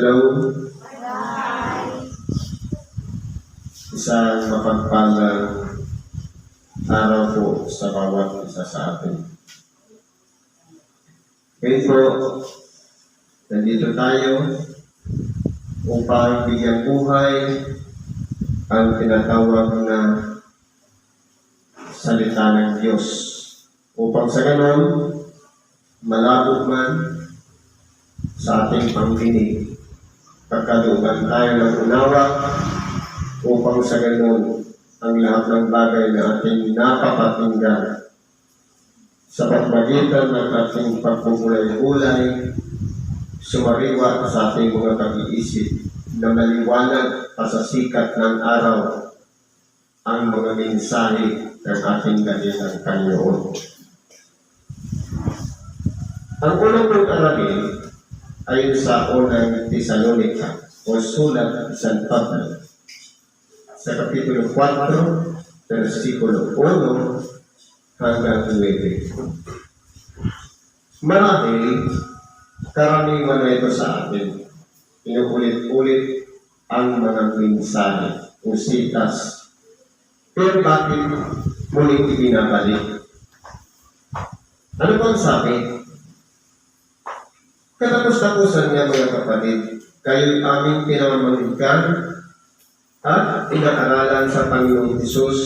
Hello? Isang mapagpalang araw po sa bawat isa sa atin. Ngayon po, nandito tayo upang bigyang buhay ang tinatawag na salita ng Diyos. Upang sa ganon, malabog man sa ating pangkinig, pagkalooban tayo ng unawa upang sa ganon ang lahat ng bagay na ating napapakinggan sa pagmagitan ng ating pagpupulay-hulay, sumariwa sa ating mga pag-iisip na maliwanag pa sa sikat ng araw ang mga mensahe ng ating dakilang Panginoon. Ang unang kong aralin ayon sa unang Tesalonica o sulat ng San Pablo sa Kapitulo 4, versikulo 1 hanggang 9. Marahil, karaniwan na ito sa atin. Inuulit-ulit ang mga mensahe o sitas. Pero bakit muling ibinabalik? Ano bang sabi? Katapos-tapusan niya mga kapatid, kayo'y aming pinamamalikan at inaaralan sa Panginoong Hesus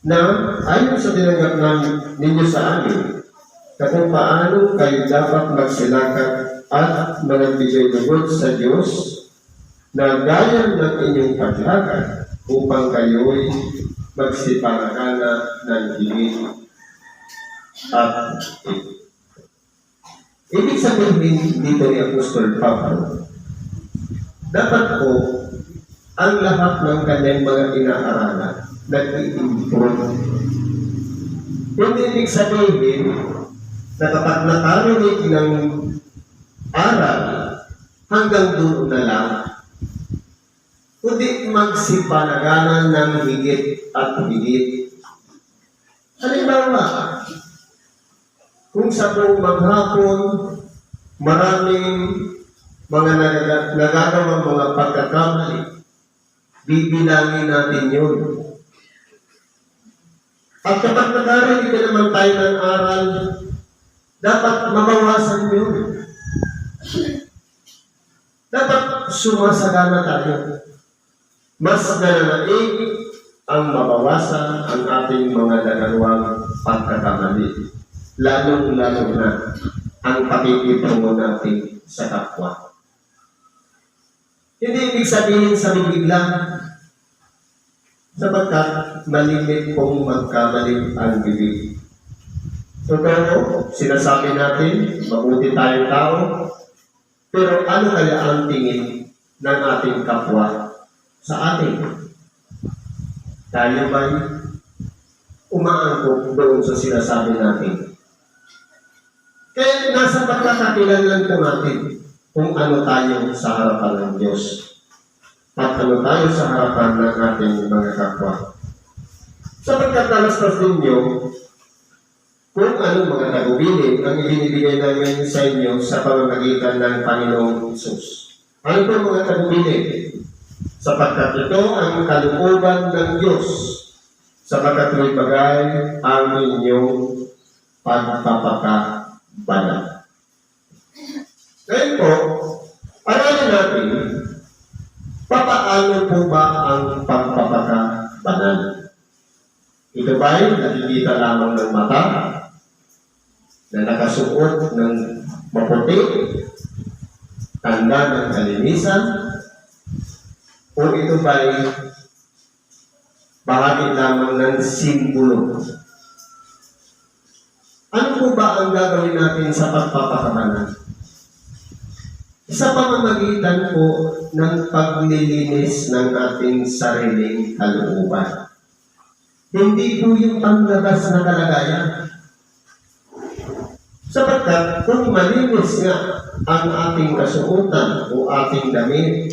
na ayon sa tinanggap ninyo sa amin, kung paano kayo dapat magsilakad at managbigay lugod sa Diyos na gaya ng inyong paglakad upang kayo'y magsipanagana ng higit at higit. Ibig sabihin dito ni Apostol Pablo, dapat po ang lahat ng kanyang mga inaaralan nag-i-improve. Hindi ibig sabihin na kapag nakarinig ng aral hanggang doon na lang, kundi magsipanaganan ng higit at higit. Halimbawa, kung sa buong maghapon, maraming mga nagagawang mga pagkakamali, bibilangin natin yun. At kapag nagarinig na naman tayo ng aral, dapat mabawasan yun. Dapat sumasagana tayo. Mas nananaig ang mabawasan ang ating mga nagawang pagkakamali. Lalong-lalo na ang pakikitungo natin sa kapwa. Hindi ibig sabihin sa bibig lang, sapagkat malimit kung magkamali ang bibig. Totoo, sinasabi natin, mabuti tayong tao, pero ano kaya ang tingin ng ating kapwa sa atin? Tayo ba'y umaangkop doon sa sinasabi natin? Kaya nasa pagkakakilanlan po natin kung ano tayo sa harapan ng Diyos at ano tayo sa harapan ng ating mga kapwa. Sapagkat nalastas ninyo kung anong mga tagubilin ang ibinibigay namin sa inyo sa pamamagitan ng Panginoong Hesus. Ano po mga tagubilin? Sapagkat ito ang kalooban ng Diyos sa pagkatuloy bagay ang inyong pagpapakabanal. Ngayon po, aralin natin, papaano po ba ang pagpapakabanal? Ito ba'y nakikita lamang ng mata na nakasuot ng maputi, tanda ng kalinisan, o ito ba'y bahagi lamang ng simbolo? Ano po ba ang gagawin natin sa pagpapakabanal? Sa pamamagitan po ng paglilinis ng ating sariling kalooban. Hindi po yung panglabas na kalagayan. Sapagkat kung malinis nga ang ating kasuotan o ating damit,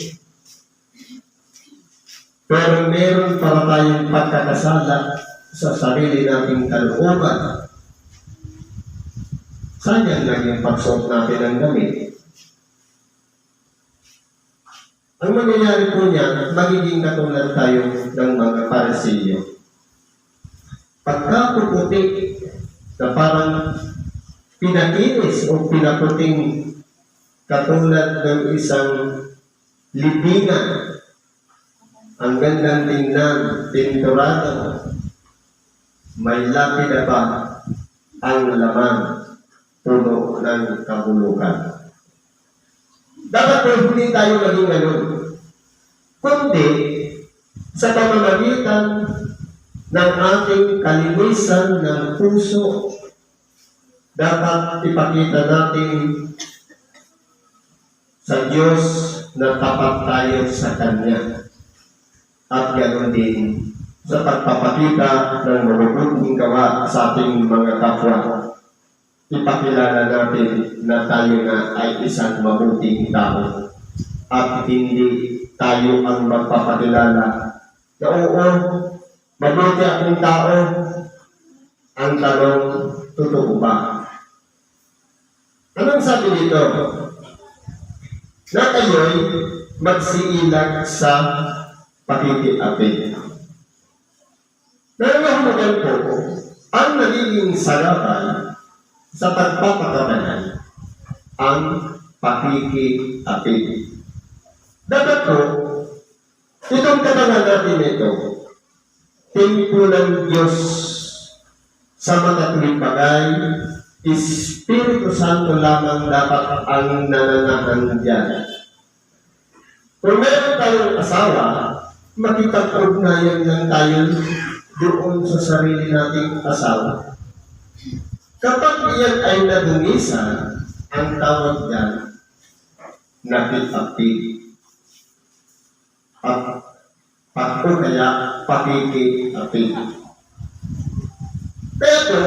pero meron para tayong pagkakasala sa sarili nating kalooban, sayang lang yung pagsuot natin ng damit. Ang mangyayari po niyan, magiging katulad tayo ng mga Pariseo. Pagkapuputi na parang pinakinis o pinaputing katulad ng isang libingan, ang gandang tingnan, pinturado, may lapida pa ang laman, puno ng kabulukan. Dapat po hindi tayo maging ganun. Kundi, sa pamamagitan ng ating kalinisan ng puso, dapat ipakita natin sa Diyos na tapat tayo sa Kanya. At ganoon din sa pagpapakita ng mabubuting gawa sa ating mga kapwa. Ipakilala natin na tayo na ay isang mabuting tao at hindi tayo ang magpapakilala na oo, mabuti akong tao. Ang tanong, totoo ba? Anong sabi dito? Na kayo'y magsiilag sa pakikiapid. Nangangahulugan po, ang nagiging sarapal sa pagpapakabalan ang pakikiapid. Dapat po, itong katangan natin ito, tempo ng Diyos sa matatuwing bagay, Espiritu Santo lamang dapat ang nananahan diyan. Kung meron tayong asawa, makipag-ugnayan lang tayo doon sa sarili nating asawa. Kapag iyan ay nadungisan, ang tawag diyan, nakit-apid. At o kaya pakiki-apid. Pero,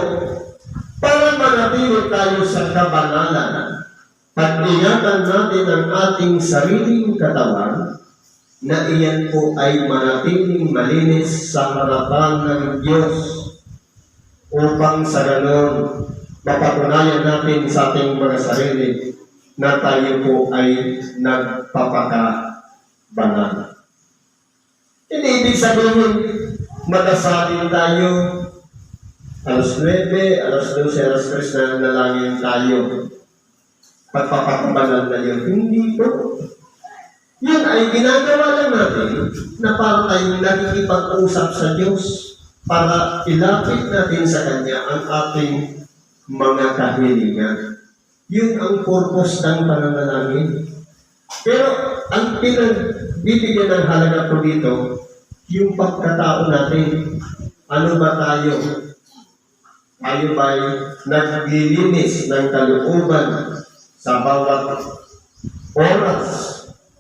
para manatili tayo sa kabanalan, pag-ingatan natin ang ating sariling katawan, na iyan po ay manatiling malinis sa harapan ng Diyos, upang sa ganon, mapatunayan natin sa ating mga sarili na tayo po ay nagpapakabanal. Hindi ibig sabihin, madasalin tayo, alas 9, alas 12, alas 3 na nalangin tayo. Pagpapakabanal na yun. Hindi po. Yun ay ginagawa lang natin na para tayong nakikipag-usap sa Diyos para ilapit natin sa Kanya ang ating mga kahilingan. Yun ang purpose ng pananalangin. Pero ang pinagbibigyan ng halaga po dito, yung pagkatao natin. Ano ba tayo? Tayo ba'y naglilinis ng kalooban sa bawat oras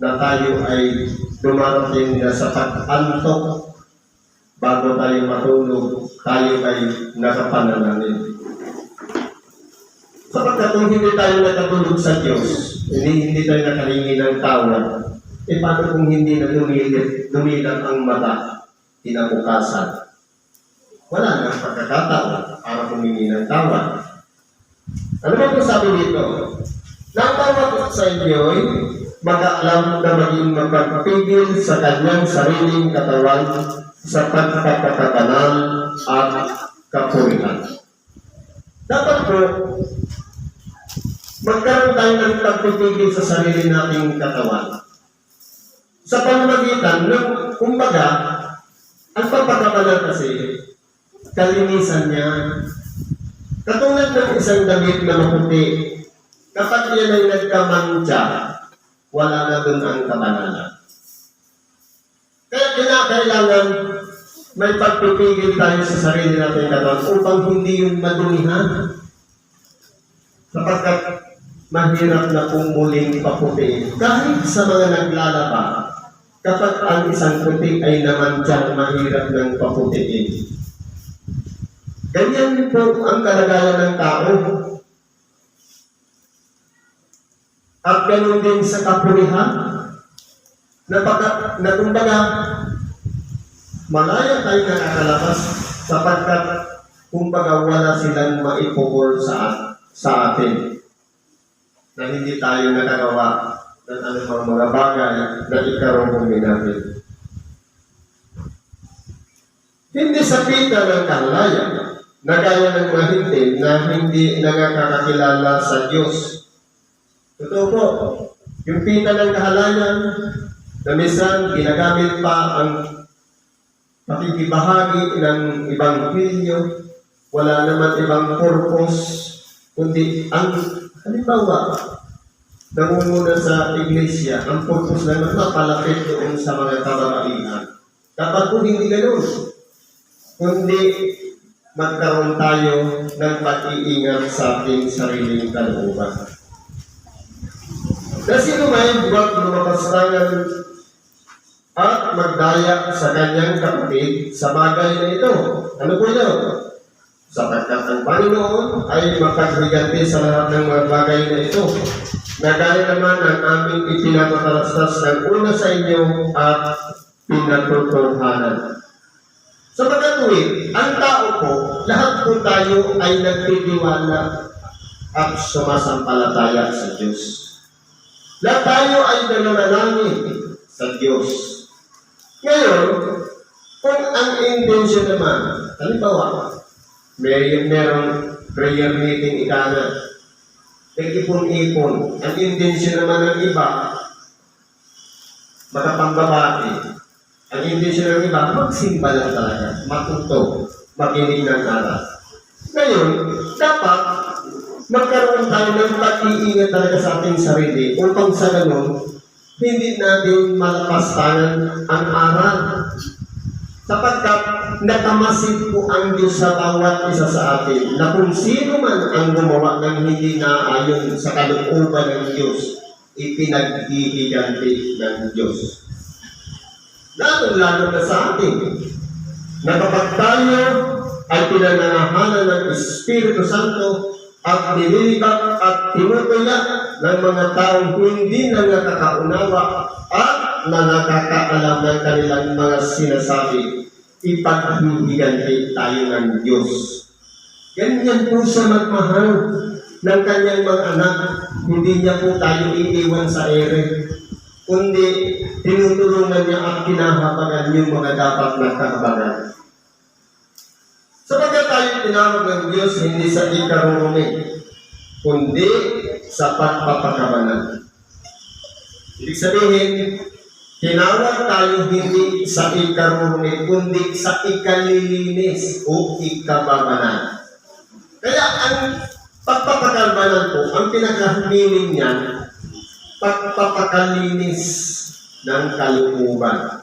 na tayo ay dumarating na sa pag-antok bago tayo matulog, tayo ay nakapanalangin. Sapagkat kung hindi tayo nakatulog sa Diyos, hindi tayo nakahingi ng tawad, paano kung hindi na lumilang ang mata, kinabukasan? Wala nang pagkakataon para humingi ng tawad. Ano ba kung sabi dito? Nang tawad sa inyo'y mag-aalam na maging magpapigil sa kanyang sariling katawan sa pagkakabanal at kapurihan. Dapat po, magkaroon tayo ng pagpipigil sa sarili nating katawan. Sa pamamagitan ng, kumbaga, ang pagkakabanal kasi, kalinisan niya. Katulad ng isang damit na maputi, kapag yan ay nagkamantsa, wala na dun ang kabanalan. Kaya kinakailangan may pagpipigil tayo sa sarili natin katawan upang hindi yung madumihan. Sapagkat mahirap na kung muling paputiin. Kahit sa mga naglalaba, kapag ang isang puti ay namantsa, mahirap ng paputiin. Ganyan po ang kalagayan ng tao. At ganoon din sa kapurihan, na kumbaga, malaya tayo nakakalabas sapagkat kumbaga wala silang maipukol sa atin na hindi tayo nakagawa ng anumang mga bagay na ikarurumi natin. Hindi sa pita ng kahalayan na gaya ng mga hintil na hindi nakakakilala sa Diyos. Totoo po, yung pita ng kahalayan na minsan ginagamit pa ang pakikibahagi ng Ebanghelyo, wala naman ibang purpose, kundi ang halimbawa, nangunguna sa iglesia, ang purpose na mapalapit doon sa mga kababaihan. Dapat po hindi ganun, kundi magkaroon tayo ng pag-iingat sa ating sariling kalooban. Na sino may buwag lumapastangan at magdaya sa kanyang kapatid sa bagay na ito. Ano po yun? Sapagkat ang Panginoon ay makaghiganti sa lahat ng mga bagay na ito. Nagaya naman ang aming ipinapatalastas ng una sa inyo at pinatuturhanan. Sa pagkatuwid, ang tao po, lahat po tayo ay nagtitiwala at sumasampalataya sa Diyos. Lahat tayo ay nananalangin sa Diyos. Ngayon, kung ang intensyon naman, halimbawa, merong prayer meeting ikana, nag-ipon-ipon, ang intensyon naman ng iba, makapambabae. Ang intensyon ng iba, magsimba lang talaga, matuto, makinig ng aral. Ngayon, dapat magkaroon tayo ng pag-iingat talaga sa ating sarili upang sa ganun, hindi natin malapastangan ang aral. Sapagkat nakamasid po ang Diyos sa bawat isa sa atin na kung sino man ang gumawa ng hindi naayon sa kalooban ng Diyos, ipinaghihiganti ng Diyos. Lalo na sa atin, na kapag tayo ay pinananahanan ng Espiritu Santo at nililibak at tinutuya ng mga taong hindi na nakakaunawa at na nakakaalam ng kanilang mga sinasabi, ipaghihiganti tayo ng Diyos. Ganyan po siya magmahal ng kanyang mga anak. Hindi niya po tayo iiwan sa ere, kundi tinutulungan niya at kinahabagan yung mga dapat na kahabagan. Sapagkat tayo tinawag ng Diyos hindi sa ikarurumi, kundi sa pagpapakabanan. Ibig sabihin, tinawag tayo hindi sa ikarurumi, kundi sa ikalilinis o ikababanan. Kaya ang pagpapakabanan po, ang pinaka-meaning niya, pagpapakalinis ng kalooban.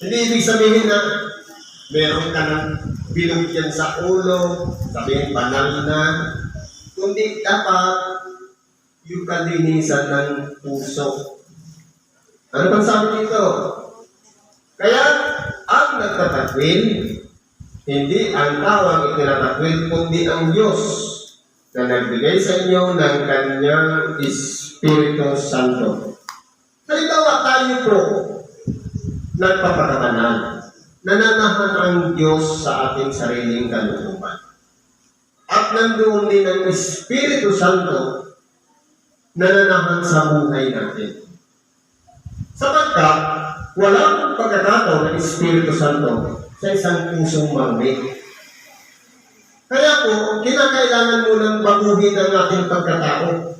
Hindi ibig sabihin na meron ka ng bilog yan sa ulo, sabihin banal na, kundi dapat yung kalinisan ng puso. Ano bang sabi dito? Kaya ang nagtatakwil, hindi ang tawang itinatakwil, kundi ang Diyos na nagbigay sa inyo ng kanyang Espiritu Santo. Halimbawa tayo po, nagpapakabanal, nananahan ang Diyos sa ating sariling kalooban. At nandoon din ang Espiritu Santo nananahan sa buhay natin. Sapagkat walang pagkakataon ng Espiritu Santo sa isang pusong marumi. Kaya po, kinakailangan mo nang baguhin ang ating pagkatao.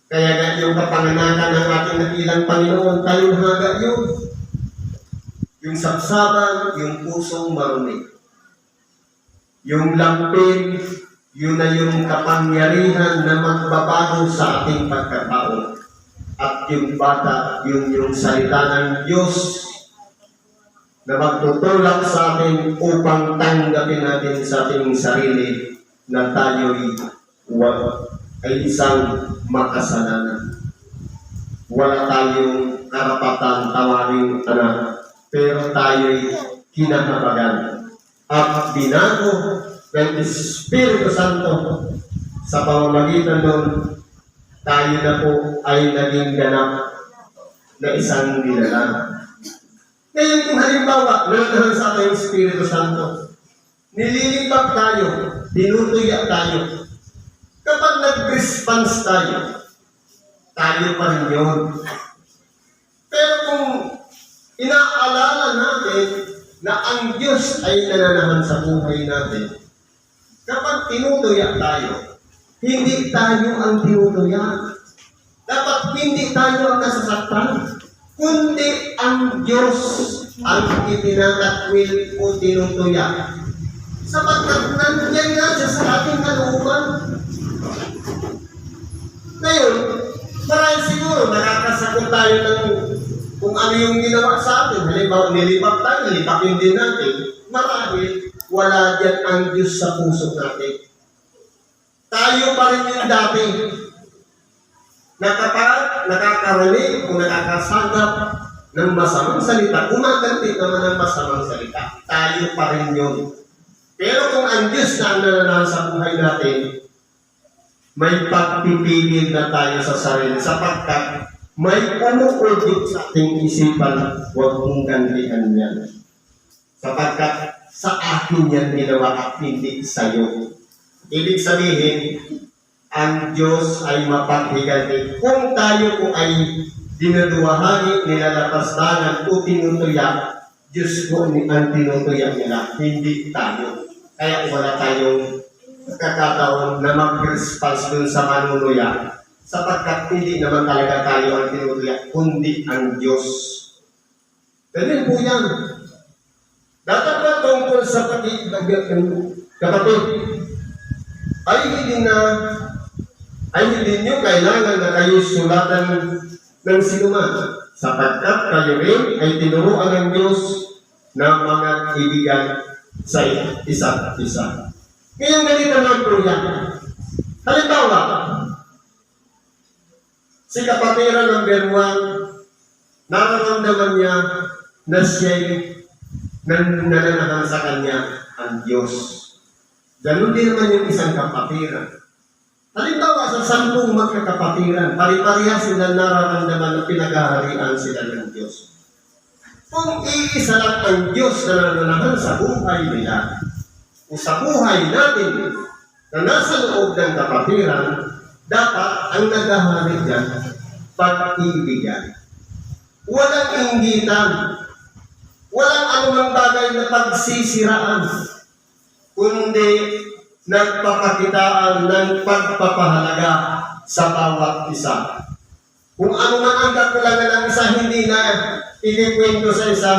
Kaya nga yung kapanganakan ng ating nakilang Panginoon, talunhaga yun. Yung sapsaban, yung pusong marumi. Yung lampin, yun na yung kapangyarihan na magbabago sa ating pagkatao. At yung bata, yung salita ng Diyos na magtutulak sa atin upang tanggapin natin sa ating sarili na tayo'y ay isang makasalanan. Wala tayong karapatan tawaring anak, pero tayo'y kinahabagan at binago ng Espiritu Santo. Sa pamamagitan nun, tayo na po ay naging ganap na isang nilalang. Ngayon kung halimbawa, nananahan sa ating Espiritu Santo, nililibak tayo, tinutuya tayo, Kapag nag-response tayo, tayo pa rin yun. Pero kung inaalala natin na ang Diyos ay nananahan sa buhay natin, kapag tinutuya tayo, hindi tayo ang tinutuya. Dapat hindi tayo ang nasasaktan, kundi ang Diyos ang itinatakwil o tinutuya. Sapagkat nandiyan nga siya sa ating kalooban. Ngayon, marahil siguro nakakasagot tayo ng kung ano yung ginawa sa atin. Halimbawa, nilipat tayo, nilipakin din natin. Marahil, wala dyan ang Diyos sa puso natin. Tayo pa rin yung dati na kapag nakakarinig o nakakasagap ng masamang salita, gumaganti naman ng masamang salita. Tayo pa rin yun. Pero kung ang Diyos na ang nananahan sa buhay natin, may pagpipigil na tayo sa sarili sapagkat may umuudyok sa ating isipan, huwag mong gantihan yan. Sapagkat sa akin yan ginawa at hindi sa iyo. Ibig sabihin, ang Diyos ay mapaghiganti. Kung tayo po ay dinaduwahani, nilalapastangan o tinutuya, Diyos po ang tinutuya nila, hindi tayo. Kaya wala tayong kakataon na mag-response dun sa manunuya sapagkat hindi naman talaga tayo ang tinutuya, kundi ang Diyos. Ganun po yan. Dapat ba tungkol sa kapatid, ay hindi nyo kailangan na kayo sulatan ng sinuman sapagkat kayo rin ay tinuruan ng Diyos na mga kaibigan sa isa't isa. Ngayon ganito lang po yan. Halimbawa, si kapatiran ng Berwan, nararamdaman niya na siya'y nananahan sa kanya ang Diyos. Ganun din naman yung isang kapatiran. Halimbawa, sa 10 magkakapatiran, pari-pariha sila nararamdaman na pinaghaharian sila ng Diyos. Kung iisa lang ang Diyos na nananahan sa buhay nila, o sa buhay natin na nasa loob ng kapatiran, dapat ang naghahari dyan, pag-ibigan. Walang inggitan, walang anumang bagay na pagsisiraan, kundi nagpapakitaan ng pagpapahalaga sa bawat isa. Kung ano man ang kakulangan ng isa, hindi na ikikwento sa isa,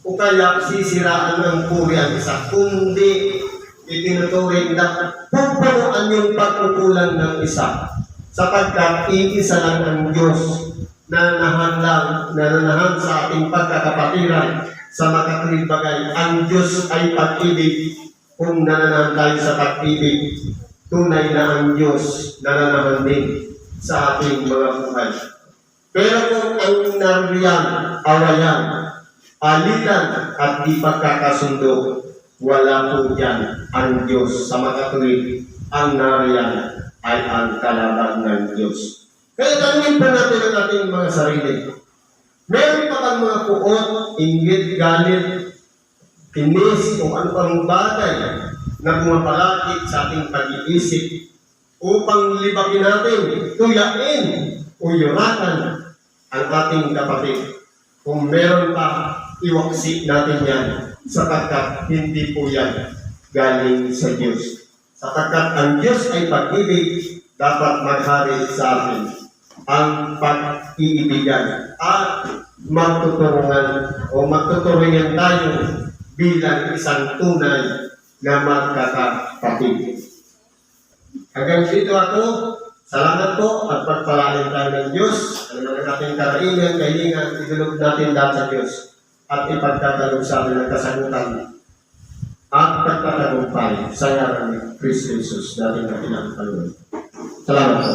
o kaya sisiraan ng puri ang isa, kundi itinuturing na pupunuan yung pagkukulang ng isa. Sapagkat iisa lang ang Diyos na nananahan sa ating pagkakapatiran sa makatuwid bagay. Ang Diyos ay pag-ibig. Kung nananahan tayo sa pag-ibig, tunay na ang Diyos nananahan din sa ating mga buhay. Pero kung ang nariyan, awayan, alitan at di pagkakasundo, wala po dyan ang Diyos sa makatuwid. Ang nariyan ay ang kalaban ng Diyos. Kaya tanungin pa natin ang ating mga sarili. Meron pa bang mga puot, inggit, galit, kinis o ano pang bagay na pumapalakit sa ating pag-iisip upang libakin natin, tuyain o yuratan ang ating kapatid. Kung meron pa, iwaksi natin yan sapagkat hindi po yan galing sa Diyos. Sapagkat ang Diyos ay pag-ibig, dapat maghari sa atin ang pag-iibigan at magtuturungan o magtuturingan tayo bilang isang tunay na magkakapatid. Hanggang dito ako, salamat po at pagpalain tayo ng Diyos. Ano naman ating karaingan, kahilingan, idulog natin lahat sa Diyos at ipagtatalog sa atin ang kasagutan at pagtatagumpay sa ngalan ni Kristo Jesus natin na pinagpalunan. Salamat po.